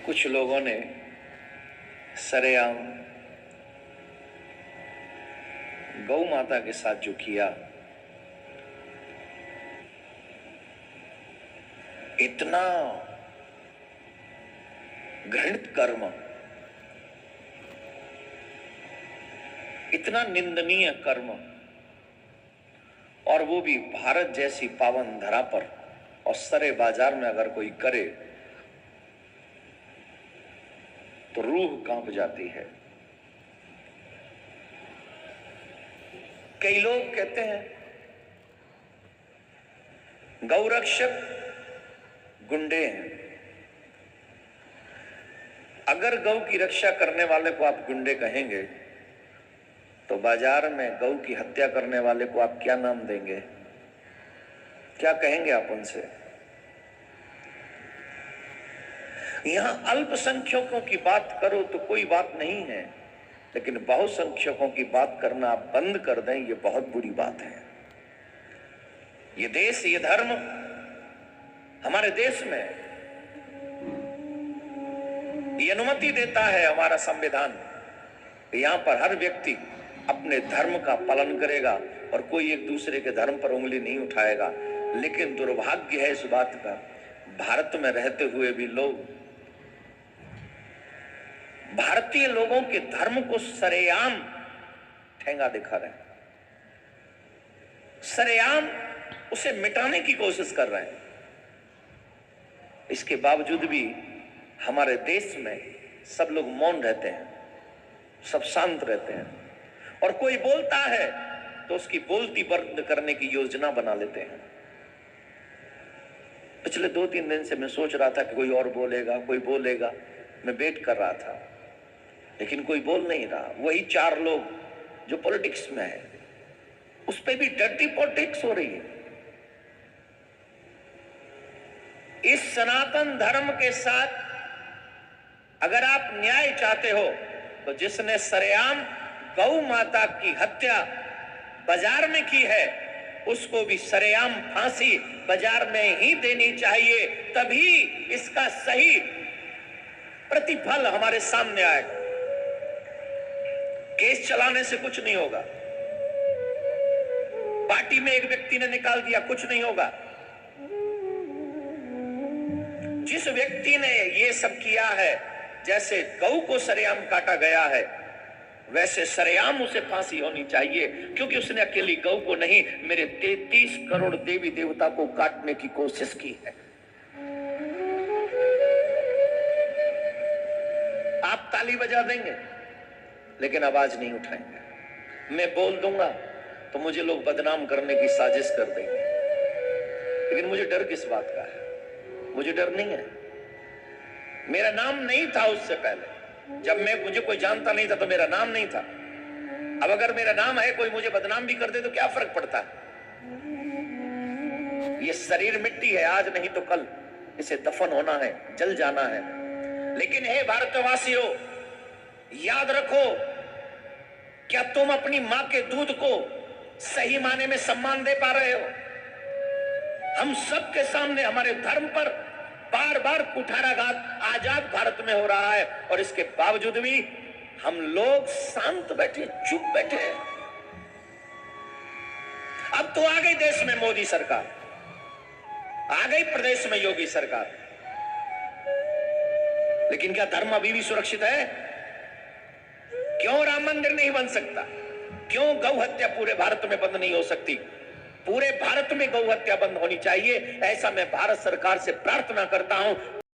कुछ लोगों ने सरेआम गौ माता के साथ जो किया, इतना घृणित कर्म, इतना निंदनीय कर्म, और वो भी भारत जैसी पावन धरा पर और सरे बाजार में अगर कोई करे तो रूह कांप जाती है। कई लोग कहते हैं गौरक्षक गुंडे हैं। अगर गौ की रक्षा करने वाले को आप गुंडे कहेंगे तो बाजार में गौ की हत्या करने वाले को आप क्या नाम देंगे? क्या कहेंगे आप उनसे? यहां अल्पसंख्यकों की बात करो तो कोई बात नहीं है, लेकिन बहुसंख्यकों की बात करना आप बंद कर दें, ये बहुत बुरी बात है। ये देश, ये धर्म, हमारे देश में ये अनुमति देता है हमारा संविधान, यहां पर हर व्यक्ति अपने धर्म का पालन करेगा और कोई एक दूसरे के धर्म पर उंगली नहीं उठाएगा। लेकिन दुर्भाग्य है इस बात का, भारत में रहते हुए भी लोग भारतीय लोगों के धर्म को सरेआम ठेंगा दिखा रहे हैं, सरेआम उसे मिटाने की कोशिश कर रहे हैं। इसके बावजूद भी हमारे देश में सब लोग मौन रहते हैं, सब शांत रहते हैं, और कोई बोलता है तो उसकी बोलती बंद करने की योजना बना लेते हैं। पिछले 2-3 दिन से मैं सोच रहा था कि कोई और बोलेगा, कोई बोलेगा, मैं वेट कर रहा था, लेकिन कोई बोल नहीं रहा। वही 4 लोग जो पॉलिटिक्स में है, उस पे भी डर्टी पॉलिटिक्स हो रही है। इस सनातन धर्म के साथ अगर आप न्याय चाहते हो तो जिसने सरेआम गौ माता की हत्या बाजार में की है, उसको भी सरेआम फांसी बाजार में ही देनी चाहिए, तभी इसका सही प्रतिफल हमारे सामने आएगा। केस चलाने से कुछ नहीं होगा, पार्टी में एक व्यक्ति ने निकाल दिया, कुछ नहीं होगा। जिस व्यक्ति ने ये सब किया है, जैसे गौ को सरेआम काटा गया है, वैसे सरेआम उसे फांसी होनी चाहिए, क्योंकि उसने अकेली गौ को नहीं, मेरे 33 करोड़ देवी देवता को काटने की कोशिश की है। आप ताली बजा देंगे लेकिन आवाज नहीं उठाएंगे। मैं बोल दूंगा तो मुझे लोग बदनाम करने की साजिश कर देंगे, लेकिन मुझे डर किस बात का है? मुझे डर नहीं है। मेरा नाम नहीं था उससे पहले, जब मुझे कोई जानता नहीं था तो मेरा नाम नहीं था। अब अगर मेरा नाम है, कोई मुझे बदनाम भी कर दे तो क्या फर्क पड़ता है? ये शरीर मिट्टी है, आज नहीं तो कल इसे दफन होना है, जल जाना है। लेकिन हे भारतवासियों, याद रखो, क्या तुम अपनी मां के दूध को सही माने में सम्मान दे पा रहे हो? हम सबके सामने हमारे धर्म पर बार बार कुठाराघात आजाद भारत में हो रहा है, और इसके बावजूद भी हम लोग शांत बैठे, चुप बैठे हैं। अब तो आ गई देश में मोदी सरकार, आ गई प्रदेश में योगी सरकार, लेकिन क्या धर्म अभी भी सुरक्षित है? क्यों राम मंदिर नहीं बन सकता? क्यों गौ हत्या पूरे भारत में बंद नहीं हो सकती? पूरे भारत में गौ हत्या बंद होनी चाहिए, ऐसा मैं भारत सरकार से प्रार्थना करता हूं।